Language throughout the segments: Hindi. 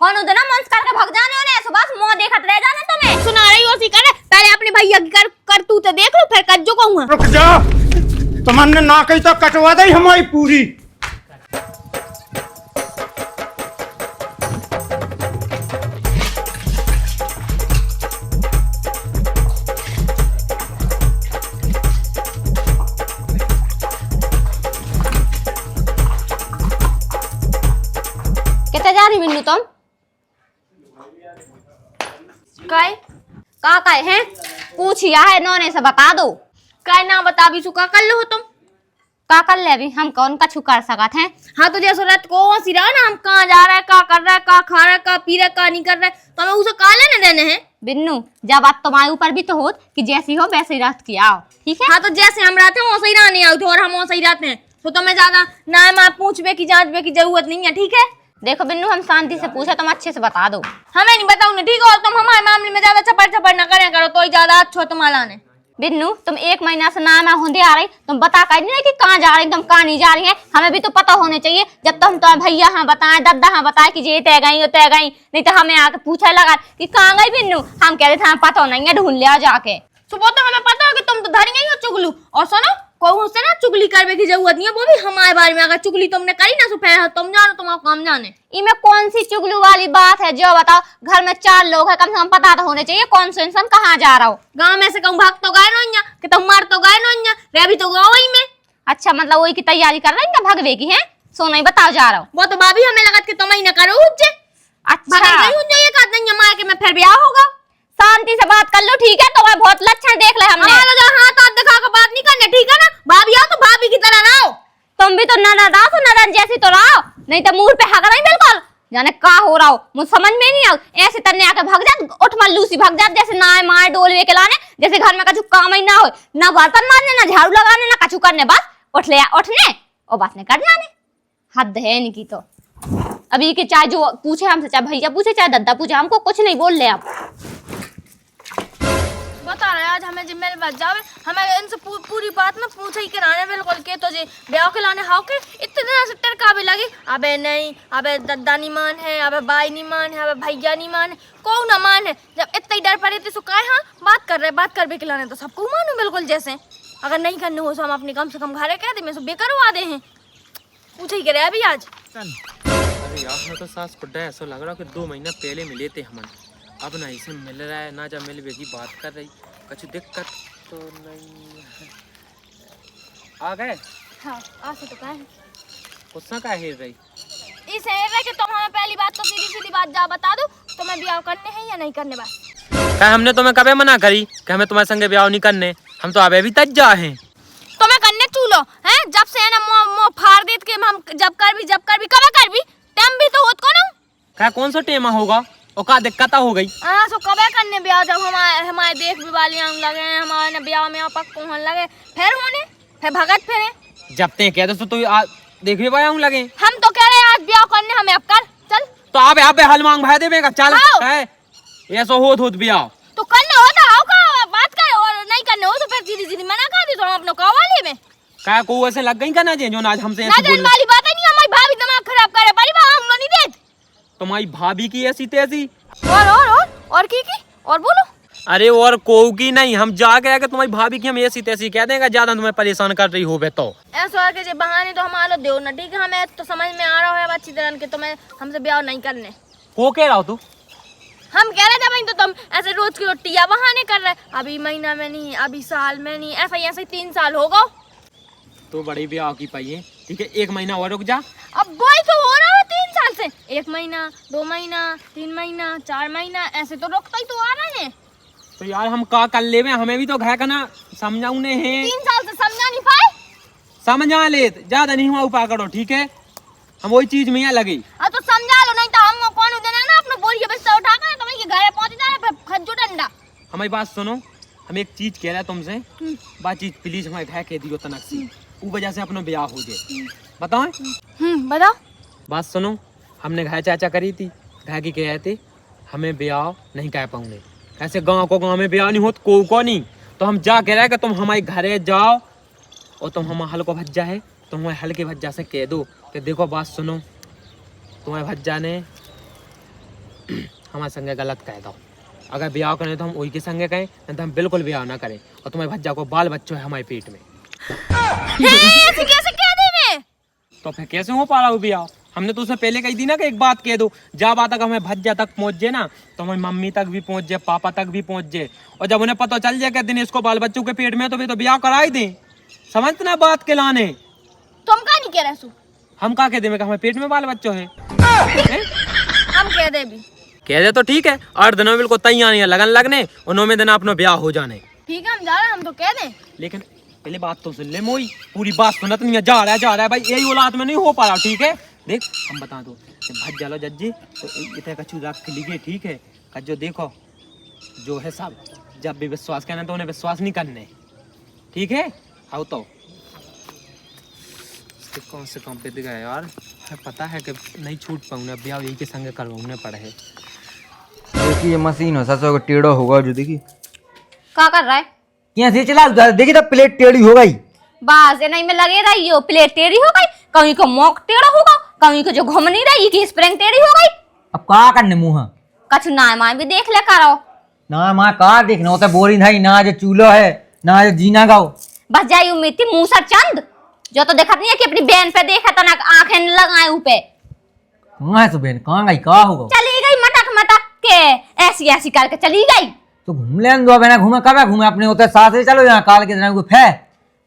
कौन उधर ना मंस करके भग जाने हो ने सुबह मुंह देखत रह जाने तुम्हें सुना रही हो सी करे पहले अपने भैया की कर तू तो देख लो फिर कज्जो कहूंगा। रुक जा, तुमने ना कही तो कटवा दे हमारी पूरी। कितने जा रही बिन्नू तुम काय का है पूछिया है नौने से बता दो काय ना बता भी चुका कर लो तुम का कर ले भी हम कौन का छू कर सकत हैं। हाँ तो जैसे रात को सी रहा ना हम कहाँ जा रहा है का कर रहा है का खा रहा है का पी रहा है का नहीं कर रहा है तो हमें उसे का लेने देने हैं। बिन्नू जब बात तुम्हारे ऊपर भी तो हो कि जैसी हो वैसे ही रात की आओ ठीक है। हाँ तो जैसे हम रहते हैं वैसे ही रहने आओ और हम वैसे ही रहते हैं तो तुम्हें ज्यादा ना मैं पूछबे की जांचबे की जरूरत नहीं है ठीक है। देखो बिन्नू हम शांति से पूछा तुम अच्छे से बता दो। हमें नहीं बताओ ना ठीक है और तुम हमारे मामले में ज्यादा चपड़ ना करे करो तो ही ज्यादा अच्छा तुम्हारा ने। बिन्नू तुम 1 महीना से ना मैं होंदे आ रही तुम बता कर नहीं कि कहाँ जा रही तुम कहाँ नहीं जा रही है हमें भी तो पता होने चाहिए। जब तो हम तो भैया हाँ बताए दद्दा हाँ बताए कि ये तय गई नहीं तो हमें आके पूछा लगा कि कहाँ गई बिन्नू हम कह रहे थे हमें पता नहीं है ढूंढ लिया जाके सुबह तो हमें पता हो कि तुम तो धरी गई हो चुगलू और सुनो कहूँ से ना चुगली करने की जरूरत नहीं है वो भी हमारे बारे में अगर चुगली तुमने करी ना तो फिर तुम जानो तुम्हारा काम जाने इनमें कौन सी चुगलू वाली बात है जो बताओ घर में 4 लोग है कम से कम पता तो होने चाहिए कौन से इंसान कहाँ जा रहा हो। गाँव में से कहूँ भाग तो गए नो कि तुम मार तो गए नो रह भी तो गाँव ही में। अच्छा मतलब वही की तैयारी कर रही है भगवे की है सो नहीं बताओ जा रहा हूँ वो तो भाभी हमें लगा कि तुम ही न करो अच्छा मार के मैं फिर ब्याह होगा। शांति से बात कर लो ठीक है तो बहुत लक्षण देख ले हमने हाथ दिखा कर बात नहीं करने ठीक है ना भाभी आओ तो भाभी की तरह रहो तुम भी तो ननद आओ तो ननद जैसी तो रहो नहीं तो मुंह पे हक नहीं बिल्कुल जाने का हो रहा हो मुझे समझ में नहीं आ ऐसे तरने आके भाग जा उठ मल्लूसी भाग जा जैसे नाय मार डोलवे के लाने जैसे घर में कछु काम ही ना हो ना बर्तन मारने ना झाड़ू लगाने ना कछु करने बस उठ ले उठने और बात नहीं करना ने हद है इनकी तो। अभी के चाहे जो पूछे हमसे चाहे भैया पूछे चाहे दद्दा पूछे हमको कुछ नहीं बोल ले आप बता रहे आज हमें जिम्मेदारी बच जावे हमें इनसे पूरी बात ना पूछे ही कराने बिल्कुल के तो जे ब्याह के लाने हाउ के इतने दिन से टरका भी लगी अबे नहीं अबे दद्दा नहीं मान है अबे बाई नहीं मान है अबे भैया नहीं मान है कौन ना मान है जब इतना ही डर पड़े थे सो काहे हाँ बात कर रहे बात कर भी खिलाने तो सबको मानो बिल्कुल जैसे अगर नहीं करने हो तो हम अपने कम से कम घरे कह दे मैं बेकरवा दे हैं पूछे ही करे अभी आज। अरे यार मैं तो सास खुड्डा ऐसा लग रहा कि 2 महीना पहले मिले थे हम अब ना इसे मिल रहा है ना जब मिल बेगी बात कर रही कुछ दिक्कत तो नहीं है। आ गए हाँ आ से तो कहे गुस्सा का हेर रही इस हेर रहे कि तुम हमें पहली बात तो सीधी सीधी बात जा बता दो तुम्हें ब्याह करने हैं या नहीं करने बात क्या हमने तुम्हें कभी मना करी कि हमें तुम्हारे संगे ब्याह नहीं करने हम तो अबे भी तज जा हैं तुम्हें करने चूलो हैं जब से ना मो फाड़ देत के हम जब कर भी कब कर भी टाइम भी तो होत को ना क्या कौन सा टेमा होगा और का दिक्कत हो गई हां सो कबे करने ब्याह जब हमारे देख भी वालियां लगे हमारे ब्याह में पक्को होने लगे फिर होने फिर भगत फिरे जब ते कह दो तो देख भी पाया हूं लगे हम तो कह रहे हैं आज ब्याह करने हमें अब कर चल तो आप हल मांग भाई देवेगा चल है ऐसा होत ब्याह तो करने होता आओ का बात कर और नहीं करने हो तो फिर सीधी सीधी मना कर दी तो हम अपने कवाले में क्या को ऐसे लग गई ना जो आज हमसे ऐसे बोल वाली बात नहीं हमारी भाभी दिमाग खराब करे परिवार हम लोग नहीं देत तुम्हारी भाभी की ऐसी तेजी और की और बोलो अरे और को की नहीं हम जाके आके तुम्हारी भाभी की हम ऐसी तैसी कह देंगे ज्यादा तुम्हें परेशान कर रही हो बे तो ऐसा के जे बहाने तो हमारा दो ना ठीक है हमें तो समझ में आ रहा है अच्छी तरह के तुम्हें हमसे ब्याह नहीं करने को कह रहा हो तू हम कह रहे थे भाई तो तुम ऐसे रोज की रोटियां बहाने कर रहे अभी महीना में नहीं अभी साल में नहीं ऐसे 3 साल होगा तो बड़ी ब्याह की पाई है ठीक है 1 महीना और रुक जा अब वही तो हो रहा है 3 साल से 1 महीना 2 महीना 3 महीना 4 महीना ऐसे तो रुकता ही तो आ रहा है तो यार हम का कर ले हमें भी तो घर का ना समझाऊने हैं 3 साल से समझा नहीं पाए समझा ले ज्यादा नहीं हुआ उपा करो ठीक है हम वही चीज में यहाँ लगी तो समझा लो नहीं तो हम कौन देना ना अपने बोरी के बिस्तर उठा कर तुम्हें घर पहुंच जाए खज्जू डंडा। हमारी बात सुनो हम एक चीज कह रहे हैं तुमसे बातचीत प्लीज हमारे घर कह दियो तनक सी वो वजह से अपना ब्याह हो जाए बताओ बताओ बात सुनो हमने घर चाचा करी थी घर की कह थे हमें ब्याह नहीं कह पाऊंगे ऐसे गांव को गांव में ब्याह नहीं हो को नहीं तो हम जा कह रहे कि तुम हमारे घरे जाओ और तुम हमारे हल को भज्जा है तो हमारे हल के भज्जा से कह दो कि देखो बात सुनो तुम्हारे भज्जा ने हमारे संगे गलत कह दो। अगर ब्याह करें तो हम वही के संगे कहें, नहीं तो हम बिल्कुल ब्याह ना करें। और तुम्हारे भज्जा को बाल बच्चों है हमारे पेट में। ऐसे कैसे कह दे मैं? तो फिर कैसे हो पा रहा हूँ ब्याह? हमने तो उसे पहले कही थी ना कि एक बात कह दो, जब बात तक हमें भज्जा तक पहुंच जाए ना, तो हमारी मम्मी तक भी पहुंच जाए, पापा तक भी पहुंच जाए। और जब उन्हें पता चल जाए कि दिन इसको बाल बच्चों के पेट में, तो फिर तो ब्याह करा ही दें। समझना बात के लाने। तुम का नहीं कह रहे सु? हम कहा कह दे हमारे पेट में बाल बच्चों है? हम कह दे भी। कह दे तो ठीक है, 8 दिनों में बिल्कुल तैयार है लगन लगने, और 9वें दिन अपना ब्याह हो जाने। ठीक है हम जा रहे हैं, हम तो कह दें। लेकिन पहले बात तो सुन ले मोई, पूरी बात सुनत नहीं है। जा रहा है भाई, यही औलाद में नहीं हो पा रहा। ठीक है देख, हम बता दो भज जालो जज्जी तो इतने कछु रख लीजिए। ठीक है जो देखो जो है सब, जब भी विश्वास करना तो उन्हें विश्वास नहीं करने। ठीक है आओ तो कौन से काम पे दिखा यार, पता है कि नहीं छूट पाऊंगा, ब्याह यही के संग करवाने पड़े है। देखिए ये मशीन हो ससो का टेढ़ा होगा जो देखिए क्या कर रहा है? यहाँ से चला देखिए तो प्लेट टेढ़ी हो गई। बाज नहीं में लगे रही हो, प्लेट टेढ़ी हो गई, कहीं को मोक टेढ़ा होगा, कहीं को जो घूम नहीं रही की स्प्रिंग टेढ़ी हो गई। अब का करने मुँह कछु ना माँ भी देख ले करो। ना माँ का देखना होता बोरी नहीं ना, जो चूल्हा है ना, जो जीना गाओ। बस जाई उम्मीद थी मुँह सर चंद जो तो देखत नहीं है कि अपनी बहन पे देखा तो ना आंखें लगाए ऊपे। कहाँ है सुबह कहाँ गई का होगा? चली गई मटक मटक के, ऐसी ऐसी करके चली गई। तो घूम ले दो बहना, घूमे कब घूमे अपने होते साथ ही चलो यहाँ काल के दिन को फै।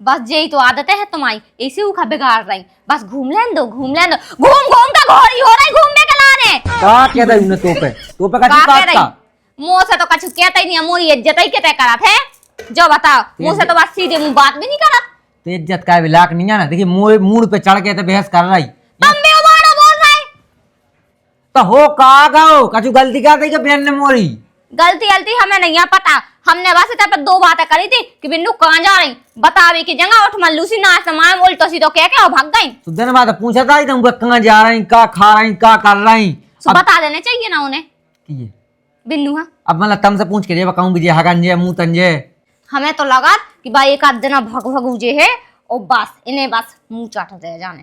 बस यही तो आदत है तुम्हारी, इसी उखा बिगाड़ रही। बस घूम लें दो, घूम घूम का घोड़ी हो रही घूमने के लाने। का कहता है उन्हें तोपे का का कह रही? का मुंह से तो कछु कहता ही नहीं है, मोरी इज्जत ही कहते करा थे। जो बताओ मुंह से तो बस सीधे मुंह बात भी नहीं करा। तो इज्जत का भी लाख नहीं है ना। देखिए मूड पे चढ़ के तो बहस कर रही तुम भी उबाड़ो बोल रहे। तो हो का गाओ कछु गलती कर दी बहन ने मोरी? गलती हमें नहीं है पता। हमने बस इधर पे 2 बातें करी थी कि बिन्नू कहाँ जा रही, बतावे की जगह उठ मल्लू सी नाच मार उल्टो सीधो कह के भाग गई। तो दिन बाद पूछा था तुम कहाँ जा रही, का खा रही, का कर रही? बता देने चाहिए ना उन्हें ये बिन्नू है। अब मतलब तम से पूछ के जे बताऊं भी हगंजे मुंह तंजे। हमें तो लगा कि भाई एक आध दिन भग भगूजे है और बस इन्हें बस मुंह चाट दे जाने।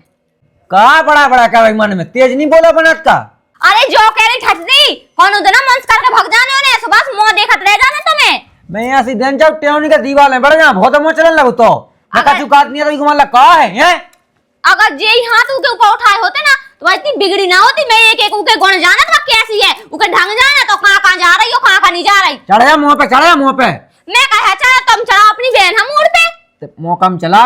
का बड़ा क्या भाई मन में तेज नहीं बोला बनत का? अरे जो कह रही ठटनी कौन उधर मंच करके भग जाने उन्हें सुबह मुंह देखत रह जाने तुम्हें। मैं यहाँ से दिन जाऊँ टेवनी का दीवार है बढ़ जा बहुत मुंह चलन लगो तो मैं कछु काट नहीं तो घुमा का है। अगर जे हाथ उनके ऊपर उठाए होते ना तो वह इतनी बिगड़ी ना होती। मैं एक एक उनके गुण जाना था कैसी है, उनके ढंग जाना तो कहाँ जा रही हो कहाँ नहीं जा रही। चढ़ जा मुँह पे मैं कहा चला तुम चला अपनी बहन हम मोड़ पे मौका में चला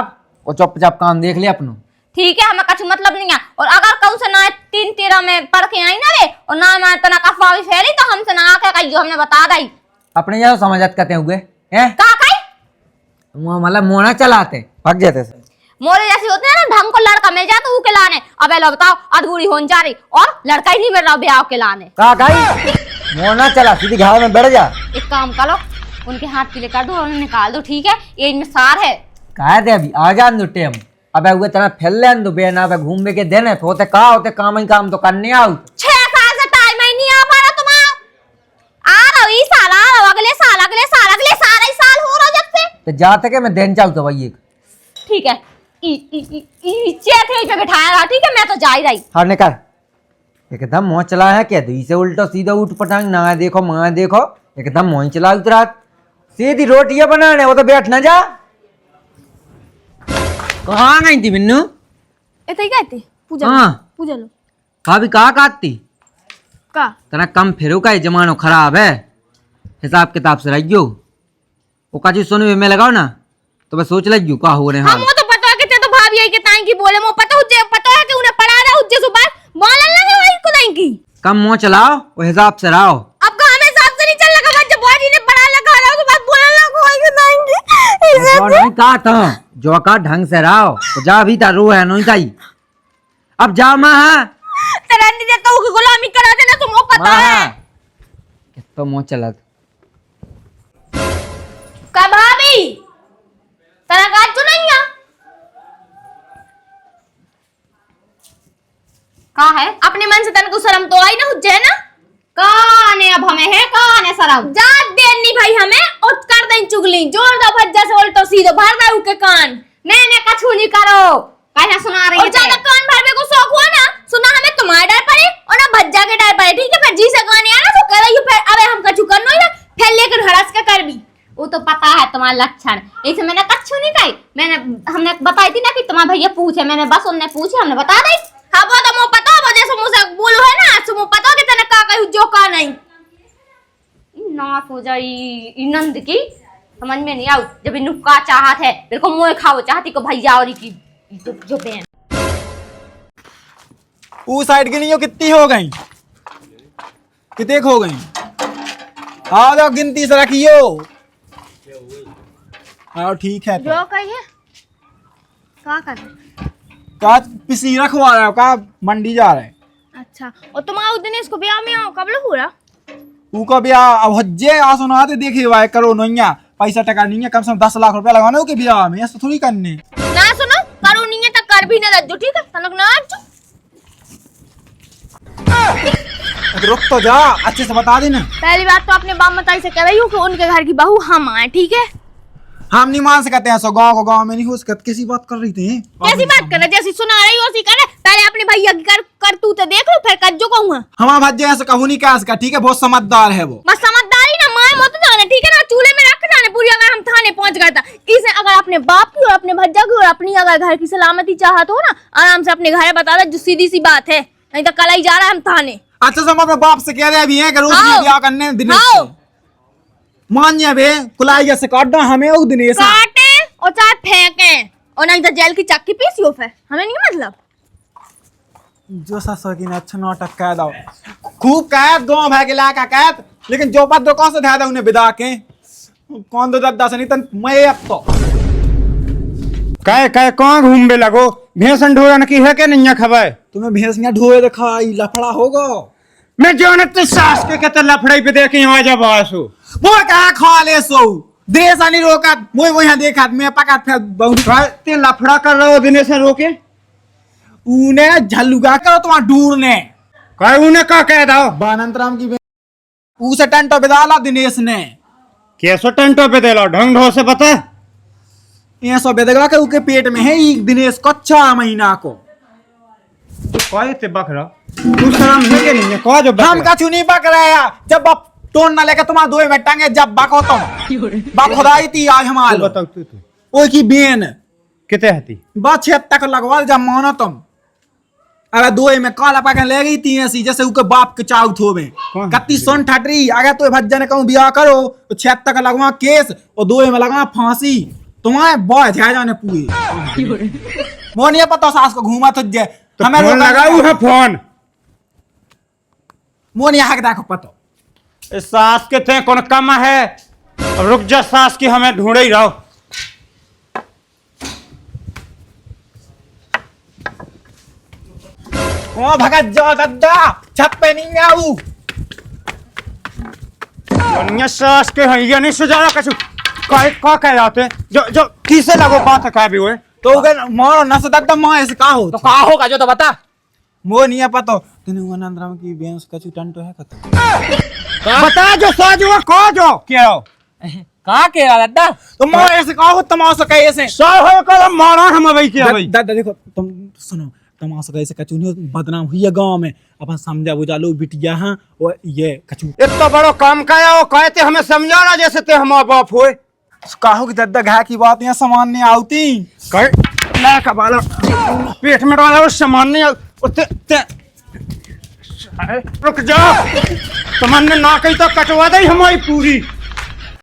और चुपचाप काम देख ले अपनो। ठीक है हमें कछु मतलब नहीं है। और अगर कौन से ना 3-13 में पढ़ के आई ना रे और ना मैं तना कफा भी फैली तो हमसे ना आके कही जो हमने बता दी अपने जैसा समझत करते हुए हैं का कही मतलब मोना चलाते भाग जाते से मोरे जैसी होते हैं ना ढंग को लड़का मिल जाए तो वो के लाने। अब लो बताओ अधूरी होने जा रही और लड़का ही नहीं मिल रहा ब्याह के लाने। का गई मोना चला सीधी घाव में बैठ जा। एक काम करो उनके हाथ पीले कर दो और उन्हें निकाल दो। ठीक है ये इनमें सार है। कहा दे अभी आ जान दो टेम अब हुए तरह फैल लेन दो बेना पे घूमने के देने तो होते का होते काम ही काम तो करने आओ। 6 साल से टाइम ही नहीं आ पा रहा तुम्हारा। आ रहा इस साल आ रहा अगले साल ही साल हो रहा जब से। तो जाते के मैं दिन चाहूँ तो भाई एक ठीक है चेथरी पे बिठाया रहा। ठीक है मैं तो जा ही रही। हारने कर एकदम मोह चला है क्या दी से उल्टा सीधा उठ पटांग ना देखो माँ देखो एकदम मोह चला उतरा सीधी रोटियां बनाने वो तो बैठ ना जा। कहाँ गई थी बिन्नू? इतनी कहती पूजा हाँ पूजा लो भाभी कहाँ काटती का तेरा कम फिरो का जमानो खराब है हिसाब किताब से रहियो वो का चीज सुने में लगाओ ना तो बस सोच लियो का हो रहे हम वो तो पता है कि तो भाभी आई के ताई की बोले मो पता है कि उन्हें पढ़ा रहा उज्जे सुबह बोलने लगे वही को ताई की कम मुंह चलाओ वो हिसाब से रहो। अब का हमें हिसाब से नहीं चल लगा जब बॉडी ने पढ़ा लगा रहा उसके बाद बोलने लगा वही को ताई की जो नहीं कहा था जो का ढंग से रहो जा भी था रो है नहीं चाहिए अब जा माँ तेरा नहीं तो की गुलामी करा देना तुमको पता है तो मुंह चला का भाभी तेरा काज तो नहीं है का है अपने मन से तन को शर्म तो आई ना हुज्जे ना काने अब हमें है काने शर्म जा देनी भाई हमें उठ कर दें चुगली जोर दो भज्जा से उल्टो सीधो भर दे के कान मैंने कछु नहीं करो कहना सुना रही है। और ज्यादा कान भरने को शौक हुआ ना सुना हमें तुम्हारे डर पड़े और ना भज्जा के डर पड़े। ठीक है फिर जी से कान आना तुम्हारा लक्षण। इसे मैंने कच्छू नहीं कही, हमने बताई थी ना कि तुम्हारा भैया पूछे, मैंने बस उनने पूछे हमने बता दी। हाँ वो तो मुझे पता हो, जैसे मुझसे बोलो है ना तो मुझे पता हो कि तेने का कही जो का नहीं। नाश हो जाई नंद की, समझ में नहीं आऊ। जब इन्हू का चाहत है मेरे को मुँह खाओ चाहती को भैया और की जो बहन। वो साइड की नहीं हो, कितनी हो गई, कितने हो गई? आ जाओ गिनती से रखियो। हाँ ठीक है। जो कही है का कर का पिसी रखवा रहा है, का मंडी जा रहे हैं। अच्छा, और तुम आओ दिनेश को ब्याह में आओ, कब लोग हो रहा? तू का ब्याह अब हज्जे आ सुनाते देखे हुआ करो नैया, पैसा टका नहीं है, कम से कम 10 लाख रुपया लगाने के ब्याह में, ऐसा थोड़ी करने। ना सुनो, करो नहीं है तो कर भी ना दो, ठीक है? तनक ना आजो। रुक तो जा, अच्छे से बता देना। पहली बात तो अपने बाप मताई से कह रही हूँ कि उनके घर की बहू हम आए, ठीक है? हम नहीं मान सकते हैं, सो गाँव को गाँव में नहीं हो सकते। कैसी बात कर रही थी? कैसी बात कर रहे? जैसी सुना रही हो उसी करे। पहले अपने भैया की कर तू तो देख लो, फिर कर जो कहूँगा। हमारा भज्जे ऐसे कहू नहीं क्या, ठीक है? बहुत समझदार है वो। बस समझदारी ना माए मत जाने, ठीक है ना? चूल्हे में रख जाने पूरी। अगर हम थाने पहुंच गए था, इसे अगर अपने बाप की और अपने भज्जा की और अपनी अगर घर की सलामती चाहत हो ना, आराम से अपने घर बता दे, जो सीधी सी बात है, नहीं तो कल ही जा रहा है हम थाने। अच्छा सब अपने बाप से कह रहे भी हैं कि रोज हाँ। ब्याह करने दिनेश हाँ। से। मान जा बे, कुलाई से काटना हमें उस दिनेश। काटे और चाहे फेंके और नहीं तो जेल की चक्की पीसियो, फिर हमें नहीं मतलब। जो ससुर की ने अच्छा नाटक कह दो, खूब कैद गाँव भाग इलाका कैद, लेकिन जो बात दो कौन से ध्यान उन्हें विदा के कौन दो दद्दा से नहीं तन मैं अब तो कह कौन घूमने लगो? भैंसन ढोरन की है कि नहीं खबर? तुम्हें भैंसियां ढोए देखा लफड़ा होगा। मैं जो न सास के कहते लफड़े पे देखे आ जा बासु वो कहा खा ले सो दिनेश नहीं रोका, वो वहां देखा मैं पका फिर बहुत ते लफड़ा कर रहे हो दिनेश से रोके? उन्हें झल्लुगा करो तुम्हारा ढूंढ ने कह उन्हें का कह दो बानंतराम की उसे टंटो बिदाला दिनेश ने कैसो टंटो पे दे लो ढंग ढो से बता। ये सब बेदगा के उनके पेट में है एक दिनेश कच्चा महीना को। कह ते बकरा तू शर्म है कि नहीं है? कह जो हम कछु नहीं बक रहे हैं, जब बाप टोन ना लेकर तुम्हारा दो में टांगे जब बको तुम बाप खुदाई थी आज हमारे बताओ तू ओए की बेन किते हती बस 6 तक लगवाल जब मानो तुम अगर दो में काला पाके ले गई थी ऐसी जैसे उनके बाप के चाउ थोबे कौन? कत्ती सोन ठटरी अगर तो भज्जा ने कहूं ब्याह करो तो 6 तक लगवा केस और 2 में लगा फांसी तुम्हारे बॉय थे जाने पूरे वो नहीं पता सास को घूमा तो जे तो हमें फोन लगाऊ है फोन वो नहीं हक देखो पता इस सास के थे कौन कम है? रुक जा सास की हमें ढूंढे ही रहो। ओ भगत जो दद्दा छत पे नहीं आऊ दुनिया सास के है ये नहीं सुझाना कछु का कह जाते जो किसे लगो बात का भी हुए तो मारो नस दद्दा मां ऐसे का हो तो कहा होगा जो तो बता। वो नहीं है पता तने आनंदराम की बेंस कछु टंटो है खत्म बता जो साज हुआ कह जो क्या हो कहाँ के रहा दादा? तो मां ऐसे का हो तमाशा कैसे सो हो कर मारा हम भाई क्या भाई दादा देखो तुम सुनो तमाशा कैसे कछु नहीं बदनाम हुई है गांव में अपन समझा बुझा लो बिटिया हां और ये कछु इतना बड़ो काम काया हो कहते हमें समझाना जैसे ते हमारा बाप हुए काहो कि दद्दा घा की बात यहाँ सामान नहीं आती कह ना का बालो पेट में डाला वो सामान नहीं ते ते रुक जा तुमने ना कही तो कटवा दे हमारी पूरी